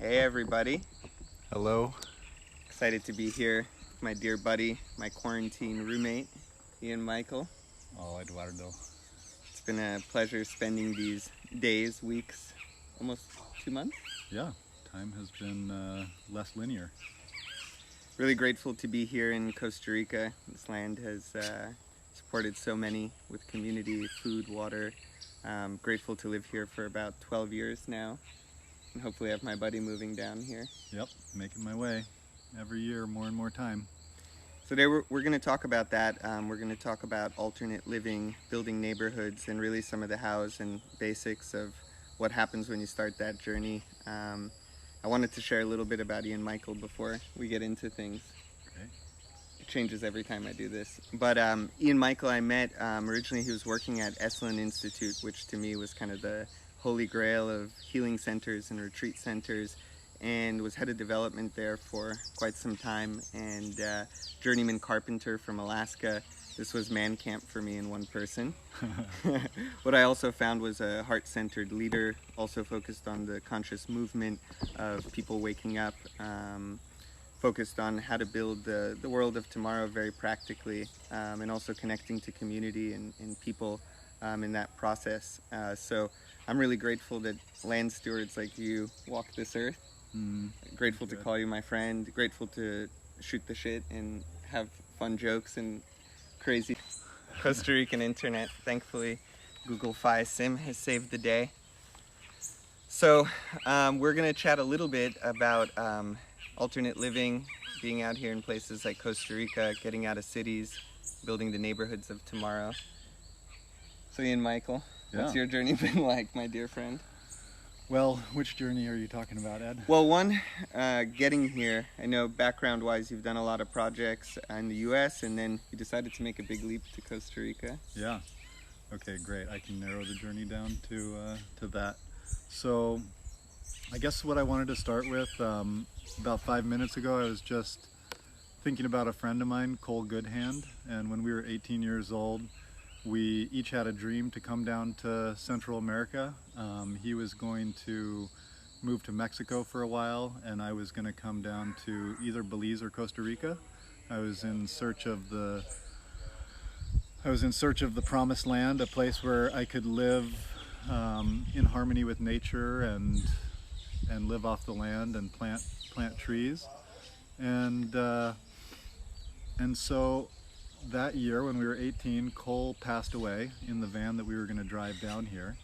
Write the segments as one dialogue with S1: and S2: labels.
S1: Hey everybody.
S2: Hello.
S1: Excited to be here with my dear buddy, my quarantine roommate, Ian-Michael.
S2: Oh, Eduardo.
S1: It's been a pleasure spending these days, weeks, almost 2 months.
S2: Yeah, time has been less linear.
S1: Really grateful to be here in Costa Rica. This land has supported so many with community, food, water. Grateful to live here for about 12 years now. And hopefully have my buddy moving down here.
S2: Yep, making my way every year, more and more time.
S1: So today we're going to talk about that. We're going to talk about alternate living, building neighborhoods, and really some of the hows and basics of what happens when you start that journey. I wanted to share a little bit about Ian-Michael before we get into things.
S2: Okay.
S1: It changes every time I do this. But Ian-Michael I met, originally he was working at Esalen Institute, which to me was kind of the holy grail of healing centers and retreat centers, and was head of development there for quite some time. And Journeyman Carpenter from Alaska. This was man camp for me in one person. What I also found was a heart-centered leader, also focused on the conscious movement of people waking up, focused on how to build the world of tomorrow very practically, and also connecting to community and people in that process. So I'm really grateful that land stewards like you walk this earth. Grateful to call you my friend, grateful to shoot the shit and have fun jokes and crazy Costa Rican internet. Thankfully, Google Fi Sim has saved the day. So we're going to chat a little bit about alternate living, being out here in places like Costa Rica, getting out of cities, building the neighborhoods of tomorrow. So Ian-Michael, what's your journey been like, my dear friend?
S2: Well, which journey are you talking about, Ed?
S1: Well, one, getting here. I know background-wise you've done a lot of projects in the U.S. and then you decided to make a big leap to Costa Rica.
S2: Yeah. Okay, great. I can narrow the journey down to that. So, I guess what I wanted to start with, about 5 minutes ago, I was just thinking about a friend of mine, Cole Goodhand, and when we were 18 years old, we each had a dream to come down to Central America. He was going to move to Mexico for a while, and I was going to come down to either Belize or Costa Rica. I was in search of the promised land, a place where I could live in harmony with nature and live off the land and plant trees. And so that year, when we were 18, Cole passed away in the van that we were going to drive down here,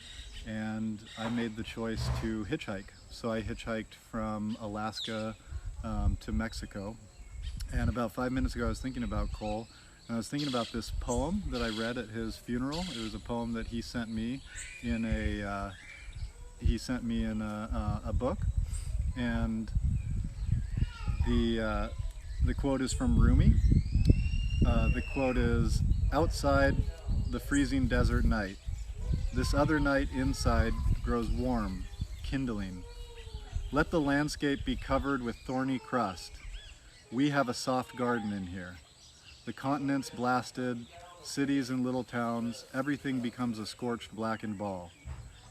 S2: and I made the choice to hitchhike. So I hitchhiked from Alaska to Mexico. And about 5 minutes ago, I was thinking about Cole, and I was thinking about this poem that I read at his funeral. It was a poem that he sent me in a book, and the quote is from Rumi. The quote is, "Outside the freezing desert night, this other night inside grows warm, kindling. Let the landscape be covered with thorny crust. We have a soft garden in here. The continent's blasted, cities and little towns, everything becomes a scorched blackened ball.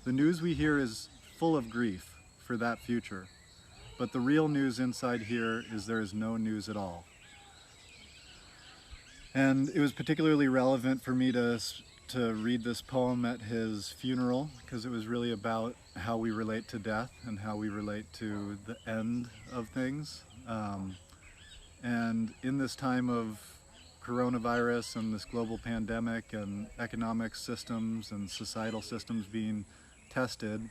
S2: The news we hear is full of grief for that future, but the real news inside here is there is no news at all." And it was particularly relevant for me to read this poem at his funeral, because it was really about how we relate to death and how we relate to the end of things. And in this time of coronavirus and this global pandemic and economic systems and societal systems being tested,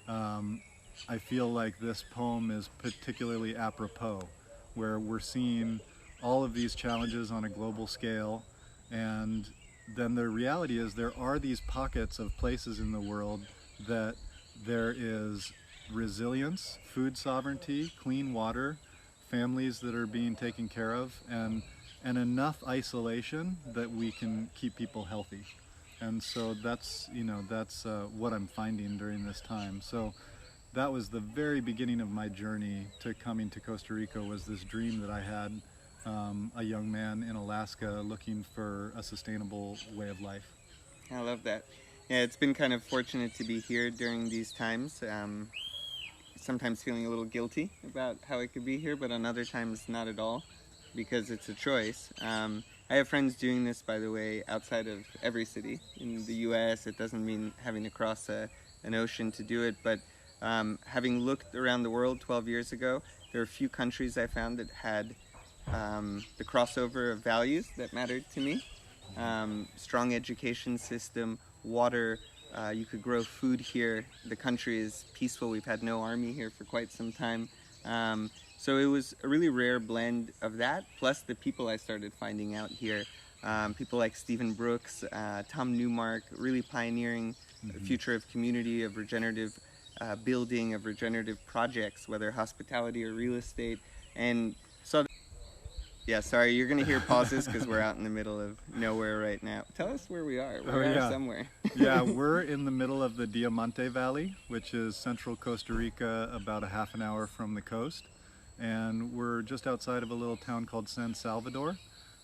S2: I feel like this poem is particularly apropos, where we're seeing all of these challenges on a global scale, and then the reality is there are these pockets of places in the world that there is resilience, food sovereignty, clean water, families that are being taken care of, and enough isolation that we can keep people healthy. And so that's what I'm finding during this time. So that was the very beginning of my journey to coming to Costa Rica, was this dream that I had, a young man in Alaska looking for a sustainable way of life.
S1: I love that. Yeah, it's been kind of fortunate to be here during these times. sometimes feeling a little guilty about how I could be here, but on other times not at all, because it's a choice. I have friends doing this, by the way, outside of every city in the U.S. It doesn't mean having to cross an ocean to do it, but having looked around the world 12 years ago, there are a few countries I found that had the crossover of values that mattered to me. Strong education system, water, you could grow food here. The country is peaceful. We've had no army here for quite some time. So it was a really rare blend of that, plus the people I started finding out here. People like Stephen Brooks, Tom Newmark, really pioneering the future of community, of regenerative building, of regenerative projects, whether hospitality or real estate. And so, yeah, sorry, you're going to hear pauses because we're out in the middle of nowhere right now. Tell us where we are. We are somewhere.
S2: Yeah, we're in the middle of the Diamante Valley, which is central Costa Rica, about a half an hour from the coast. And we're just outside of a little town called San Salvador,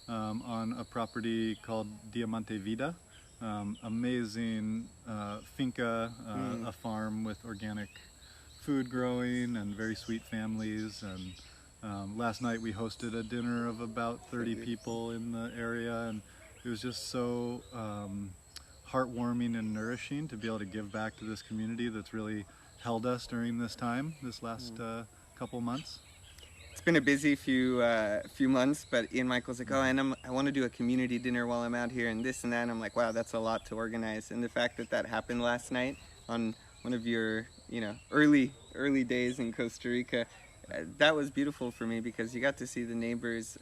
S2: on a property called Diamante Vida. Amazing finca, a farm with organic food growing and very sweet families. And last night we hosted a dinner of about 30 people in the area, and it was just so heartwarming and nourishing to be able to give back to this community that's really held us during this time, this last couple months.
S1: It's been a busy few months, but Ian-Michael's like, oh, and I want to do a community dinner while I'm out here and this and that. And I'm like, wow, that's a lot to organize. And the fact that that happened last night on one of your, early days in Costa Rica, that was beautiful for me because you got to see the neighbors,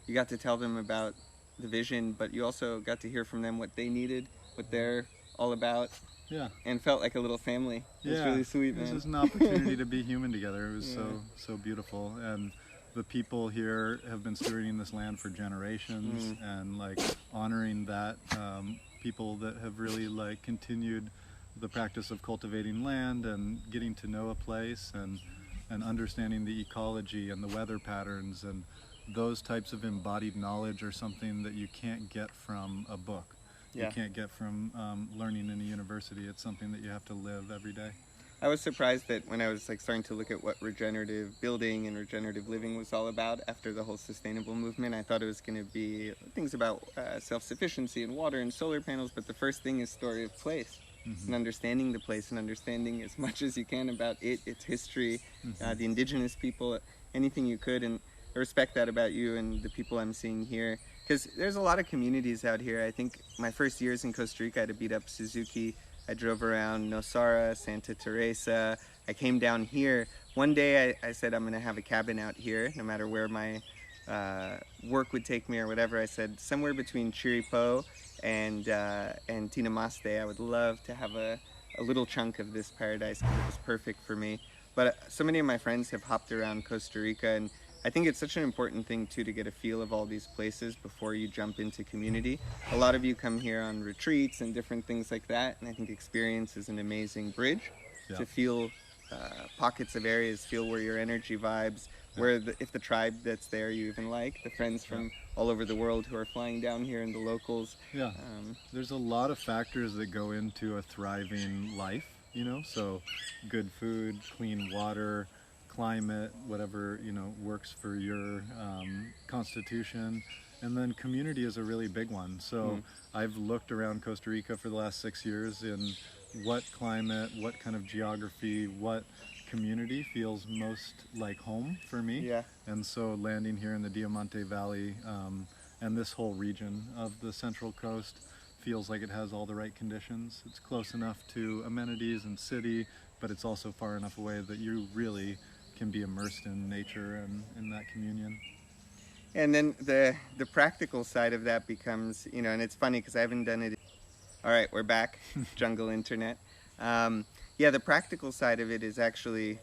S1: you got to tell them about the vision, but you also got to hear from them what they needed, what they're all about.
S2: Yeah.
S1: And felt like a little family. It was really sweet, man.
S2: It was just an opportunity to be human together. It was so beautiful. And the people here have been stewarding this land for generations and like honoring that, people that have really like continued the practice of cultivating land and getting to know a place and understanding the ecology and the weather patterns, and those types of embodied knowledge are something that you can't get from a book. You can't get from learning in a university. It's something that you have to live every day.
S1: I was surprised that when I was starting to look at what regenerative building and regenerative living was all about after the whole sustainable movement, I thought it was going to be things about self-sufficiency and water and solar panels, but the first thing is story of place. And understanding the place and understanding as much as you can about it, its history, the indigenous people, anything you could. And I respect that about you and the people I'm seeing here. Because there's a lot of communities out here. I think my first years in Costa Rica, I had to beat up Suzuki. I drove around Nosara, Santa Teresa. I came down here. One day I said I'm going to have a cabin out here, no matter where my work would take me or whatever. I said somewhere between Chiripo and Tinamaste. I would love to have a little chunk of this paradise because it was perfect for me. But so many of my friends have hopped around Costa Rica, and I think it's such an important thing too to get a feel of all these places before you jump into community. A lot of you come here on retreats and different things like that, and I think experience is an amazing bridge to feel pockets of areas, feel where your energy vibes, where if the tribe that's there you even like, the friends from all over the world who are flying down here and the locals.
S2: There's a lot of factors that go into a thriving life, so good food, clean water, climate, whatever works for your constitution, and then community is a really big one. So I've looked around Costa Rica for the last 6 years in what climate, what kind of geography, what community feels most like home for me. And so landing here in the Diamante Valley and this whole region of the Central Coast feels like it has all the right conditions. It's close enough to amenities and city, but it's also far enough away that you really can be immersed in nature and in that communion.
S1: And then the practical side of that becomes, and it's funny because I haven't done it. All right, we're back, jungle internet. The practical side of it is actually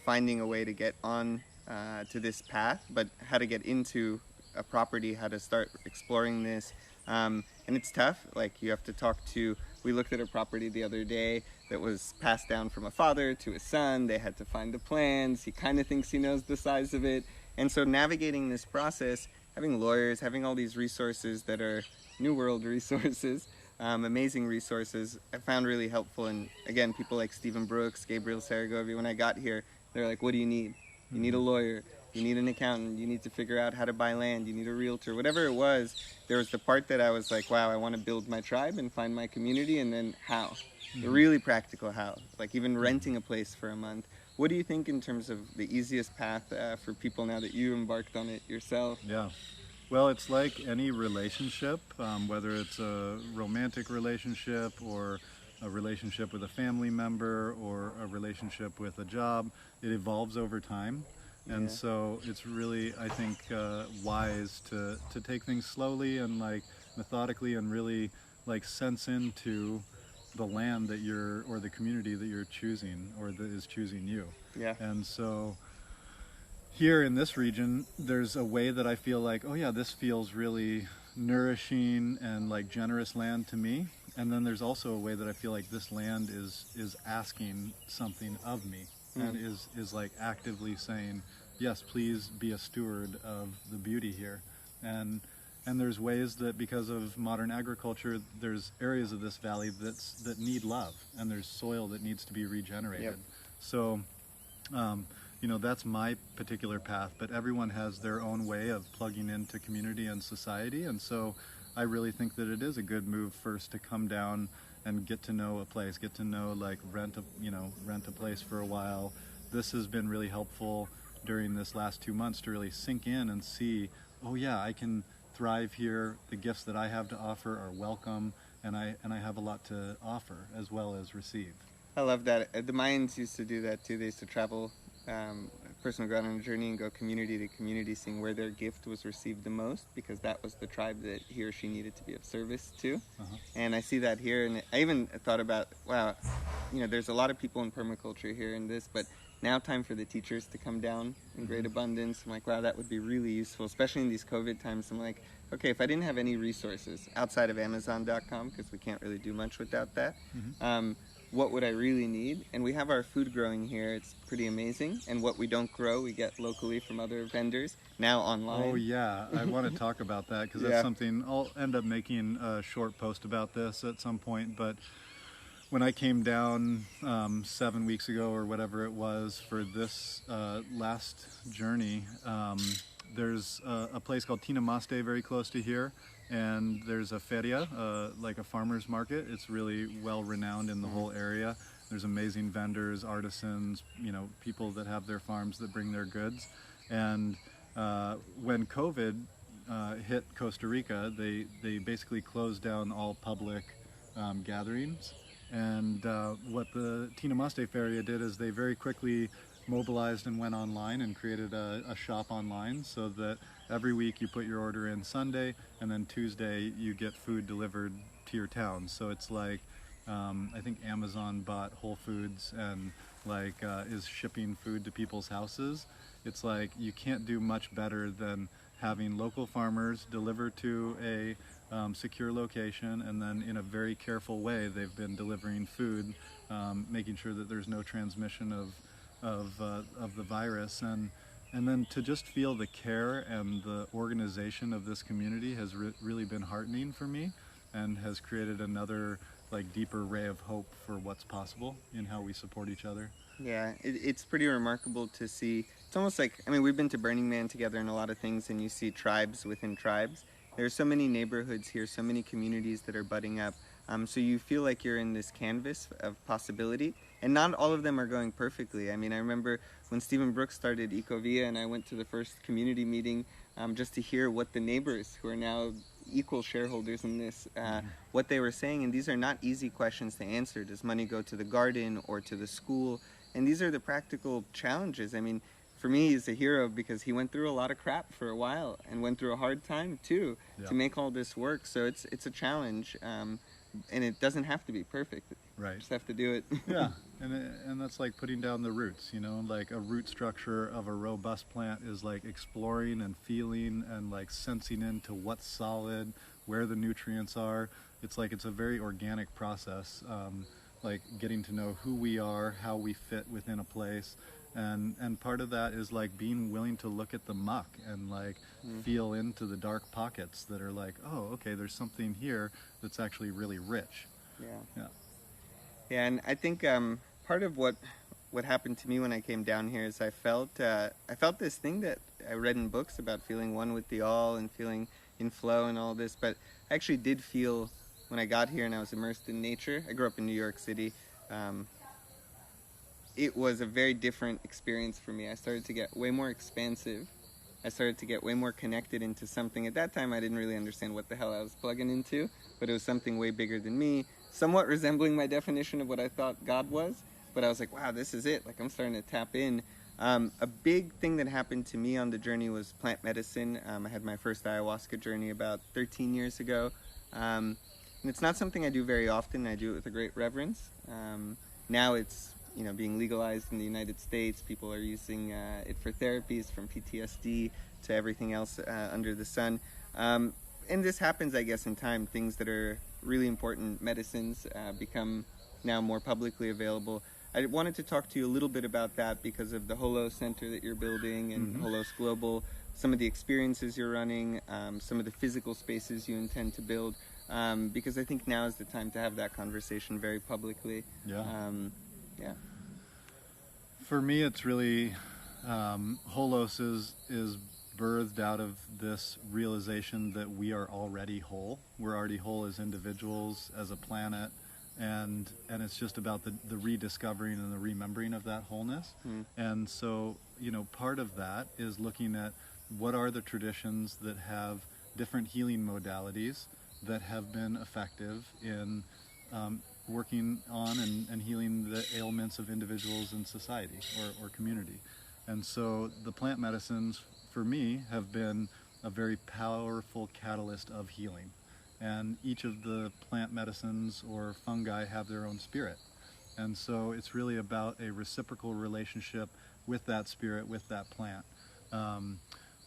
S1: finding a way to get on to this path, but how to get into a property, how to start exploring this. And it's tough. Like you have to talk to, we looked at a property the other day that was passed down from a father to a son. They had to find the plans. He kind of thinks he knows the size of it. And so navigating this process, having lawyers, having all these resources that are New World resources, amazing resources. I found really helpful, and again, people like Stephen Brooks, Gabriel Saragovi. When I got here, they're like, "What do you need? You need a lawyer. You need an accountant. You need to figure out how to buy land. You need a realtor." Whatever it was, there was the part that I was like, "Wow, I want to build my tribe and find my community," and then how, the really practical how, like even renting a place for a month. What do you think in terms of the easiest path for people now that you embarked on it yourself?
S2: Yeah. Well, it's like any relationship, whether it's a romantic relationship or a relationship with a family member or a relationship with a job. It evolves over time. And
S1: Yeah.
S2: so it's really, I think, wise to take things slowly and like methodically and really like sense into the land that you're, or the community that you're choosing or that is choosing you.
S1: Yeah.
S2: And so here in this region, there's a way that I feel like, oh yeah, this feels really nourishing and like generous land to me. And then there's also a way that I feel like this land is asking something of me and is like actively saying, yes, please be a steward of the beauty here. And there's ways that because of modern agriculture, there's areas of this valley that need love, and there's soil that needs to be regenerated.
S1: Yep.
S2: So, you know, that's my particular path, but everyone has their own way of plugging into community and society. And so I really think that it is a good move first to come down and get to know a place, get to know, like rent a place for a while. This has been really helpful during this last 2 months to really sink in and see, oh yeah, I can thrive here. The gifts that I have to offer are welcome, and I have a lot to offer as well as receive.
S1: I love that. The Mayans used to do that too. They used to travel, a person would go out on a journey and go community to community, seeing where their gift was received the most, because that was the tribe that he or she needed to be of service to. And I see that here, and I even thought about, wow, you know, there's a lot of people in permaculture here in this, but now time for the teachers to come down in great abundance. I'm like, wow, that would be really useful, especially in these COVID times. I'm like, okay, if I didn't have any resources outside of Amazon.com, because we can't really do much without that, what would I really need? And we have our food growing here. It's pretty amazing. And what we don't grow, we get locally from other vendors, now online.
S2: Oh yeah, I want to talk about that because that's something, I'll end up making a short post about this at some point. But when I came down 7 weeks ago or whatever it was for this last journey, there's a place called Diamante very close to here, and there's a feria, like a farmer's market. It's really well renowned in the whole area. There's amazing vendors, artisans, you know, people that have their farms that bring their goods. And when COVID hit Costa Rica, they basically closed down all public gatherings. And what the Diamante feria did is they very quickly mobilized and went online and created a shop online, so that every week you put your order in Sunday, and then Tuesday you get food delivered to your town. So it's like, I think Amazon bought Whole Foods and like is shipping food to people's houses. It's like you can't do much better than having local farmers deliver to a secure location, and then in a very careful way they've been delivering food, making sure that there's no transmission of the virus, and then to just feel the care and the organization of this community has really been heartening for me, and has created another like deeper ray of hope for what's possible in how we support each other.
S1: Yeah, it's pretty remarkable to see. It's almost like, I mean, we've been to Burning Man together and a lot of things, and you see tribes within tribes. There's so many neighborhoods here, so many communities that are budding up. So you feel like you're in this canvas of possibility, and not all of them are going perfectly. I mean, I remember when Stephen Brooks started Ecovia, and I went to the first community meeting just to hear what the neighbors, who are now equal shareholders in this, what they were saying. And these are not easy questions to answer. Does money go to the garden or to the school? And these are the practical challenges. I mean, for me, he's a hero because he went through a lot of crap for a while and went through a hard time too to make all this work. So it's a challenge, and it doesn't have to be perfect.
S2: Right.
S1: You just have to do it.
S2: Yeah, and that's like putting down the roots, you know, like a root structure of a robust plant is like exploring and feeling and like sensing into what's solid, where the nutrients are. It's like it's a very organic process, like getting to know who we are, how we fit within a place, And part of that is like being willing to look at the muck and like feel into the dark pockets that are like, oh, okay, there's something here that's actually really rich.
S1: Yeah. Yeah, and I think part of what happened to me when I came down here is I felt this thing that I read in books about feeling one with the all and feeling in flow and all this, but I actually did feel when I got here and I was immersed in nature. I grew up in New York City. It was a very different experience for me. I started to get way more expansive. I started to get way more connected into something. At that time, I didn't really understand what the hell I was plugging into, but it was something way bigger than me, somewhat resembling my definition of what I thought God was. But I was like, wow, this is it. Like, I'm starting to tap in. A big thing that happened to me on the journey was plant medicine. I had my first ayahuasca journey about 13 years ago. And it's not something I do very often. I do it with a great reverence. Now it's being legalized in the United States. People are using it for therapies, from PTSD to everything else under the sun. And this happens, I guess, in time. Things that are really important medicines become now more publicly available. I wanted to talk to you a little bit about that because of the Holos Center that you're building and Holos Global, some of the experiences you're running, some of the physical spaces you intend to build, because I think now is the time to have that conversation very publicly. Yeah.
S2: For me, it's really Holos is birthed out of this realization that we are already whole. We're already whole as individuals, as a planet, and it's just about the rediscovering and the remembering of that wholeness. And so, part of that is looking at what are the traditions that have different healing modalities that have been effective in working on and healing the ailments of individuals in society or community. And so the plant medicines, for me, have been a very powerful catalyst of healing. And each of the plant medicines or fungi have their own spirit. And so it's really about a reciprocal relationship with that spirit, with that plant.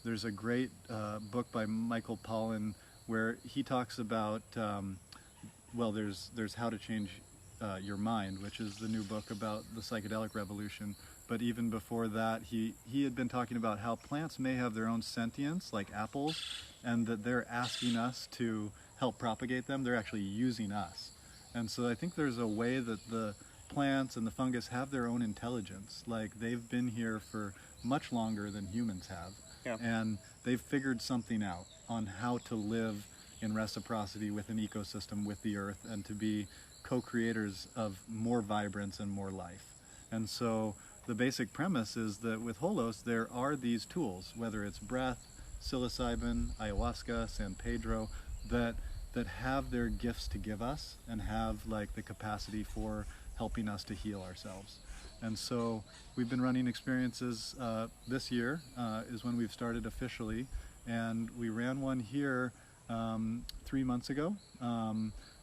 S2: There's a great book by Michael Pollan where he talks about there's How to Change Your Mind, which is the new book about the psychedelic revolution. But even before that, he had been talking about how plants may have their own sentience, like apples, and that they're asking us to help propagate them. They're actually using us. And so I think there's a way that the plants and the fungus have their own intelligence. Like, they've been here for much longer than humans have.
S1: Yeah.
S2: And they've figured something out on how to live in reciprocity with an ecosystem, with the earth, and to be co-creators of more vibrance and more life. And so the basic premise is that with Holos, there are these tools, whether it's breath, psilocybin, ayahuasca, San Pedro, that have their gifts to give us and have like the capacity for helping us to heal ourselves. And so we've been running experiences this year is when we've started officially, and we ran one here 3 months ago,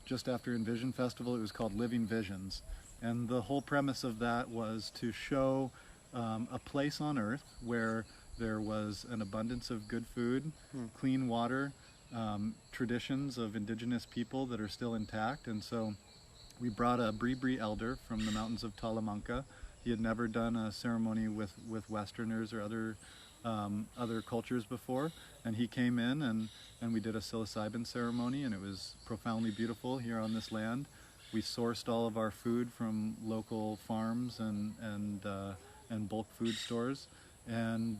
S2: just after Envision Festival. It was called Living Visions, and the whole premise of that was to show a place on earth where there was an abundance of good food, clean water, traditions of indigenous people that are still intact. And so we brought a Bribri elder from the mountains of Talamanca. He had never done a ceremony with Westerners or other cultures before, and he came in and we did a psilocybin ceremony, and it was profoundly beautiful here on this land. We sourced all of our food from local farms and bulk food stores, and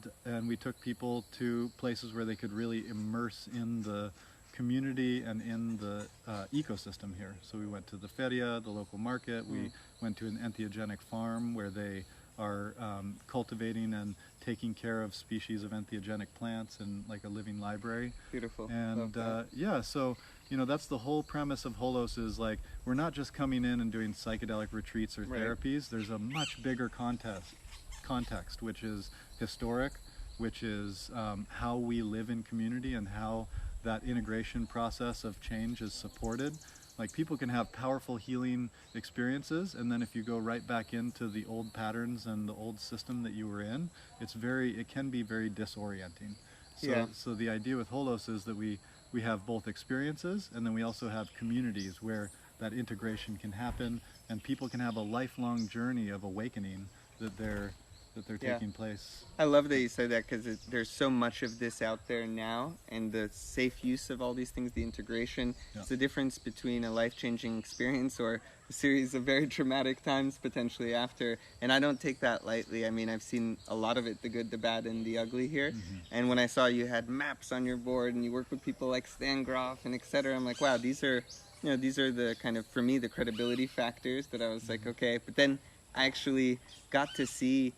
S2: we took people to places where they could really immerse in the community and in the ecosystem here. So we went to the feria, the local market. We went to an entheogenic farm where they are cultivating and taking care of species of entheogenic plants and like a living library.
S1: Beautiful.
S2: And so that's the whole premise of Holos, is like we're not just coming in and doing psychedelic retreats or therapies. There's a much bigger context, which is historic, which is how we live in community and how that integration process of change is supported. Like, people can have powerful healing experiences, and then if you go right back into the old patterns and the old system that you were in, it can be very disorienting. So the idea with Holos is that we have both experiences, and then we also have communities where that integration can happen, and people can have a lifelong journey of awakening that they're that they're
S1: Yeah.
S2: taking place.
S1: I love that you say that, because there's so much of this out there now, and the safe use of all these things, the integration.
S2: Yeah.
S1: It's the difference between a life-changing experience or a series of very traumatic times potentially after, and I don't take that lightly. I mean, I've seen a lot of it, the good, the bad, and the ugly here. And when I saw you had maps on your board and you work with people like Stan Groff and etc., I'm like, wow, these are the kind of, for me, the credibility factors that I was like, okay. But then I actually got to see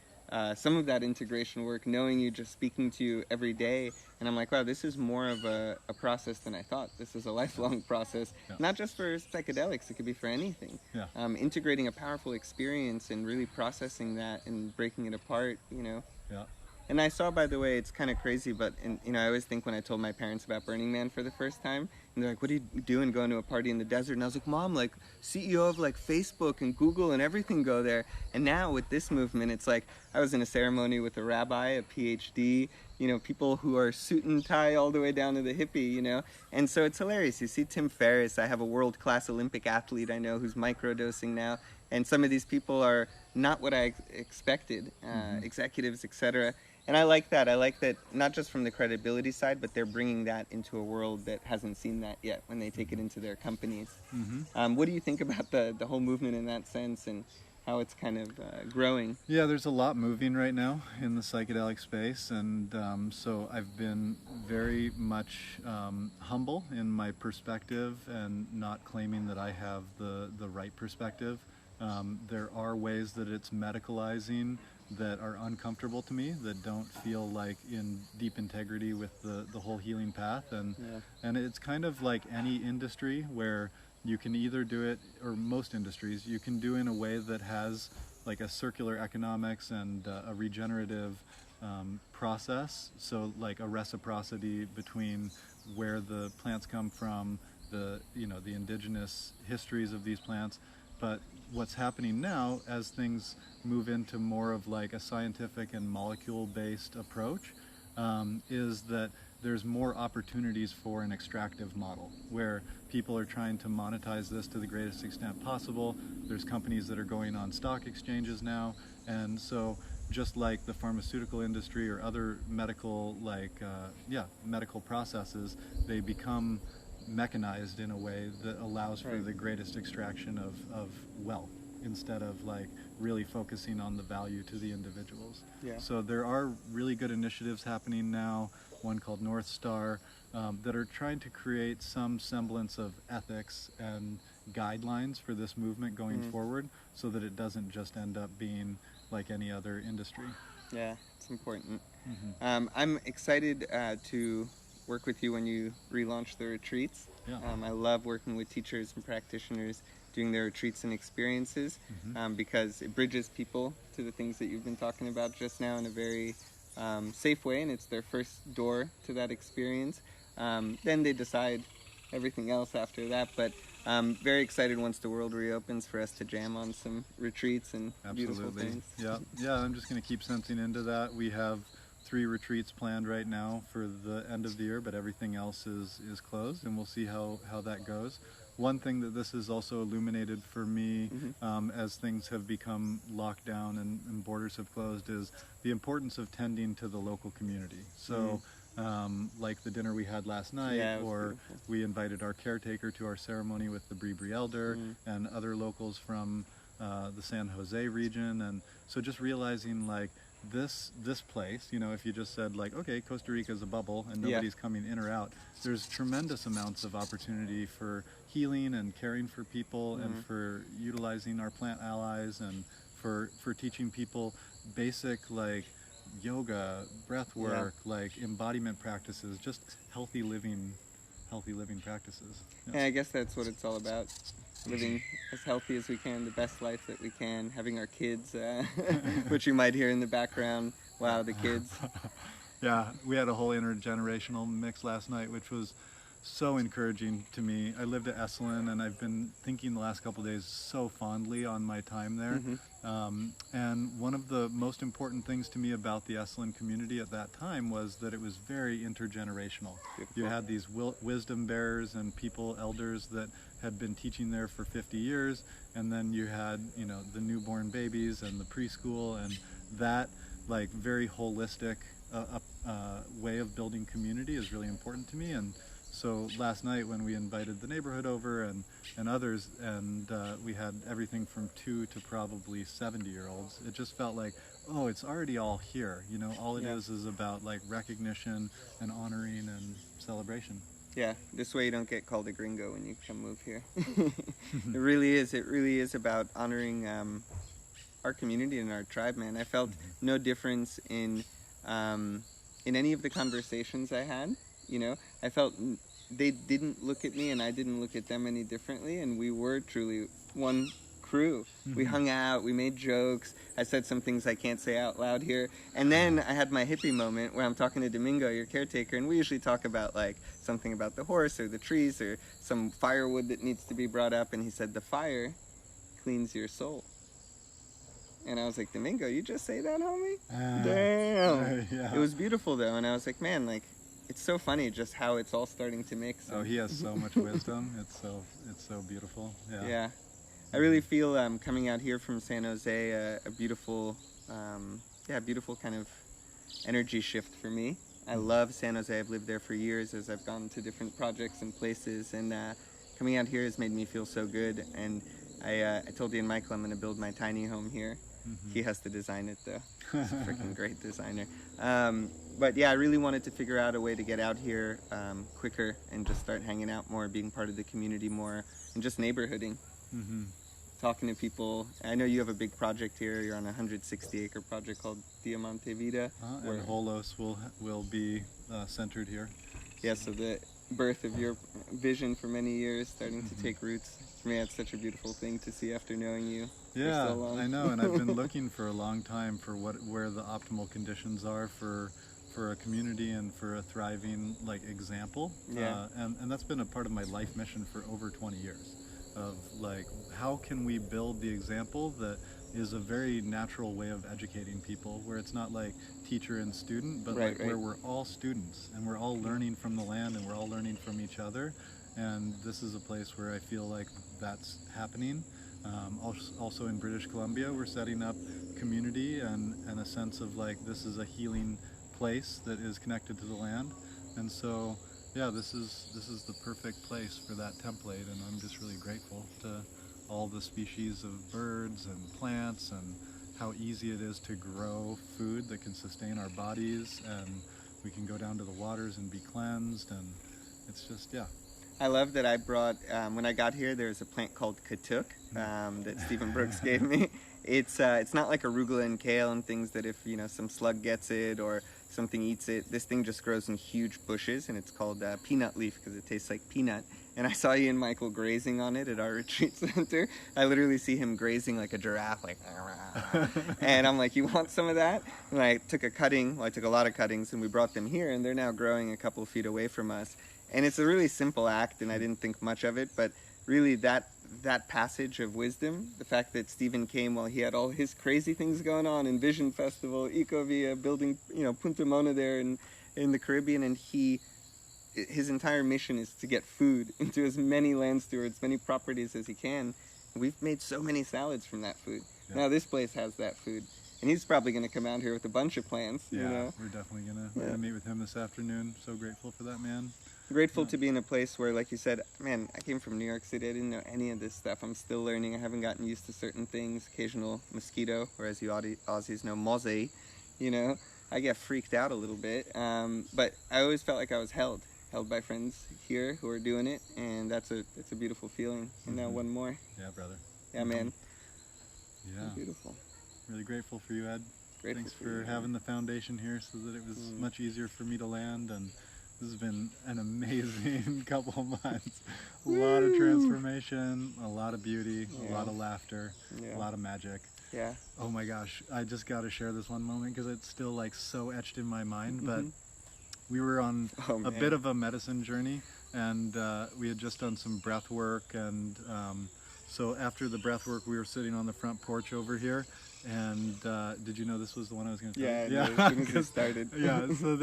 S1: some of that integration work, knowing you, just speaking to you every day, and I'm like, wow, this is more of a process than I thought. This is a lifelong process, not just for psychedelics, it could be for anything. Integrating a powerful experience and really processing that and breaking it apart,
S2: Yeah.
S1: And I saw, by the way, it's kind of crazy, but I always think when I told my parents about Burning Man for the first time, and they're like, what are you doing going to a party in the desert? And I was like, Mom, like, CEO of like Facebook and Google and everything go there. And now with this movement, it's like, I was in a ceremony with a rabbi, a PhD, people who are suit and tie all the way down to the hippie, And so it's hilarious. You see Tim Ferriss, I have a world-class Olympic athlete I know who's microdosing now. And some of these people are not what I expected, executives, etc. And I like that. I like that, not just from the credibility side, but they're bringing that into a world that hasn't seen that yet when they take it into their companies. What do you think about the whole movement in that sense, and how it's kind of growing?
S2: Yeah, there's a lot moving right now in the psychedelic space, and so I've been very much humble in my perspective and not claiming that I have the right perspective. There are ways that it's medicalizing that are uncomfortable to me, that don't feel like in deep integrity with the whole healing path, and it's kind of like any industry where you can either do it, or most industries, you can do in a way that has like a circular economics and a regenerative process, so like a reciprocity between where the plants come from, the indigenous histories of these plants. But what's happening now, as things move into more of like a scientific and molecule-based approach, is that there's more opportunities for an extractive model where people are trying to monetize this to the greatest extent possible. There's companies that are going on stock exchanges now, and so just like the pharmaceutical industry or other medical medical processes, they become mechanized in a way that allows for the greatest extraction of wealth, instead of like really focusing on the value to the individuals. So there are really good initiatives happening now, one called North Star, that are trying to create some semblance of ethics and guidelines for this movement going forward, so that it doesn't just end up being like any other industry.
S1: Yeah, it's important. I'm excited to work with you when you relaunch the retreats. I love working with teachers and practitioners doing their retreats and experiences, because it bridges people to the things that you've been talking about just now in a very safe way, and it's their first door to that experience. Then they decide everything else after that, but I'm very excited once the world reopens for us to jam on some retreats and beautiful things.
S2: Yeah, I'm just going to keep sensing into that. We have 3 retreats planned right now for the end of the year, but everything else is closed, and we'll see how that goes. One thing that this has also illuminated for me, as things have become locked down and borders have closed, is the importance of tending to the local community. So like the dinner we had last night, or we invited our caretaker to our ceremony with the Bree Elder and other locals from the San Jose region. And so just realizing like this place, if you just said like, okay, Costa Rica is a bubble and nobody's coming in or out, there's tremendous amounts of opportunity for healing and caring for people, and for utilizing our plant allies, and for teaching people basic like yoga, breath work, like embodiment practices, just healthy living practices.
S1: And I guess that's what it's all about. Living as healthy as we can, the best life that we can, having our kids, which you might hear in the background. Wow, the kids.
S2: Yeah, we had a whole intergenerational mix last night, which was so encouraging to me. I lived at Esalen, and I've been thinking the last couple of days so fondly on my time there. And one of the most important things to me about the Esalen community at that time was that it was very intergenerational. You had these wisdom bearers and people, elders that had been teaching there for 50 years, and then you had, the newborn babies and the preschool, and that like very holistic way of building community is really important to me. And so last night when we invited the neighborhood over and others, and we had everything from 2 to probably 70-year-olds, it just felt like, oh, it's already all here. You know, all it is about like recognition and honoring and celebration.
S1: Yeah, this way you don't get called a gringo when you come move here. It really is. It really is about honoring our community and our tribe, man. I felt no difference in any of the conversations I had. You know, I felt they didn't look at me and I didn't look at them any differently, and we were truly one crew. We hung out, we made jokes. I said some things I can't say out loud here. And then I had my hippie moment where I'm talking to Domingo, your caretaker, and we usually talk about like something about the horse or the trees or some firewood that needs to be brought up. And he said, the fire cleans your soul. And I was like, Domingo, you just say that, homie? Damn.
S2: Yeah.
S1: It was beautiful though. And I was like, man, like, it's so funny just how it's all starting to mix.
S2: Oh, he has so much wisdom. It's so beautiful. Yeah.
S1: Yeah. I really feel coming out here from San Jose a beautiful, beautiful kind of energy shift for me. I love San Jose. I've lived there for years as I've gone to different projects and places, and coming out here has made me feel so good. And I told Ian-Michael I'm going to build my tiny home here. He has to design it though. He's a freaking great designer. But yeah, I really wanted to figure out a way to get out here quicker and just start hanging out more, being part of the community more, and just neighborhooding. Talking to people. I know you have a big project here. You're on a 160-acre project called Diamante Vida.
S2: And Holos will be centered here.
S1: Yeah, so the birth of your vision for many years starting to take roots. For me, it's such a beautiful thing to see after knowing you for so long.
S2: I know, and I've been looking for a long time for where the optimal conditions are for a community and for a thriving like example. And that's been a part of my life mission for over 20 years. Of like, how can we build the example that is a very natural way of educating people, where it's not like teacher and student, but where we're all students and we're all learning from the land and we're all learning from each other. And this is a place where I feel like that's happening. Also in British Columbia, we're setting up community and a sense of like, this is a healing place that is connected to the land. And so yeah, this is the perfect place for that template, and I'm just really grateful to all the species of birds and plants and how easy it is to grow food that can sustain our bodies, and we can go down to the waters and be cleansed, and it's just, yeah.
S1: I love that I brought, when I got here, there's a plant called katuk that Stephen Brooks gave me. It's not like arugula and kale and things that if, you know, some slug gets it or something eats it, this thing just grows in huge bushes, and it's called peanut leaf because it tastes like peanut. And I saw Ian-Michael grazing on it at our retreat center. I literally see him grazing like a giraffe, like, and I'm like, you want some of that? And I took I took a lot of cuttings, and we brought them here, and they're now growing a couple feet away from us. And it's a really simple act, and I didn't think much of it, but really that passage of wisdom, the fact that Stephen came while he had all his crazy things going on in Vision Festival, Ecovia, building, you know, Punta Mona there in the Caribbean, and his entire mission is to get food into as many land stewards, many properties as he can. We've made so many salads from that food. Yeah. Now this place has that food, and he's probably going to come out here with a bunch of plants.
S2: Yeah,
S1: you know?
S2: We're definitely gonna meet with him this afternoon. So grateful for that, man.
S1: Grateful to be in a place where, like you said, man, I came from New York City. I didn't know any of this stuff. I'm still learning. I haven't gotten used to certain things. Occasional mosquito, or as you Aussies know, mosey. You know, I get freaked out a little bit. But I always felt like I was held by friends here who are doing it, and that's a beautiful feeling. And now one more.
S2: Yeah, brother.
S1: Yeah, man.
S2: Yeah.
S1: So beautiful.
S2: Really grateful for you, Ed.
S1: Grateful
S2: Thanks for having the foundation here so that it was much easier for me to land, and this has been an amazing couple months. A lot of transformation, a lot of beauty, a lot of laughter, a lot of magic.
S1: Yeah.
S2: Oh my gosh, I just got to share this one moment because it's still like so etched in my mind. But we were on a bit of a medicine journey, and we had just done some breath work. And so after the breath work, we were sitting on the front porch over here. And did you know this was the one I was going to tell you?
S1: Yeah, as soon as it started.
S2: Yeah, so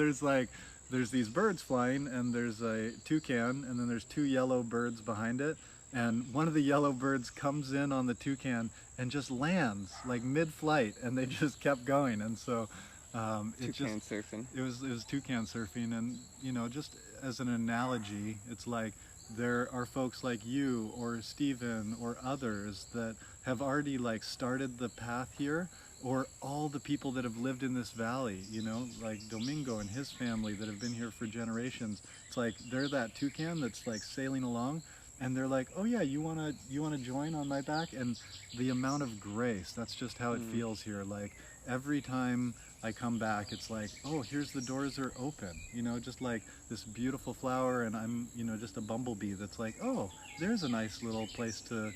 S2: there's these birds flying, and there's a toucan, and then there's two yellow birds behind it, and one of the yellow birds comes in on the toucan and just lands like mid-flight, and they just kept going. And so
S1: Toucan surfing.
S2: It was toucan surfing, and you know, just as an analogy, it's like there are folks like you or Stephen or others that have already like started the path here, or all the people that have lived in this valley, you know, like Domingo and his family that have been here for generations. It's like they're that toucan that's like sailing along, and they're like, oh yeah, you wanna join on my back? And the amount of grace, that's just how it feels here. Like every time I come back, it's like, oh, here's the doors are open, you know, just like this beautiful flower, and I'm, you know, just a bumblebee that's like, oh, there's a nice little place to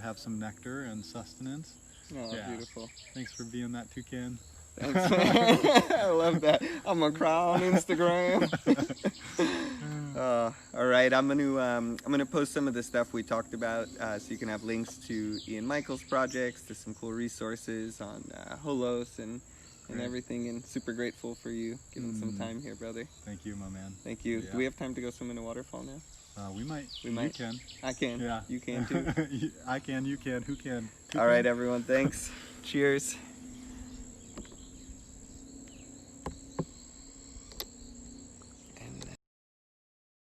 S2: have some nectar and sustenance.
S1: Oh,
S2: yeah.
S1: Beautiful.
S2: Thanks for being that toucan.
S1: Thanks, man. I love that. I'm gonna cry on Instagram. All right, I'm gonna post some of the stuff we talked about, so you can have links to Ian-Michael's projects, to some cool resources on Holos and everything. And super grateful for you giving some time here, brother.
S2: Thank you, my man.
S1: Thank you.
S2: Yeah.
S1: Do we have time to go swim in a waterfall now?
S2: We might.
S1: We might.
S2: You can.
S1: I can.
S2: Yeah.
S1: You can too.
S2: I can. You can. Who can?
S1: All right, everyone. Thanks. Cheers.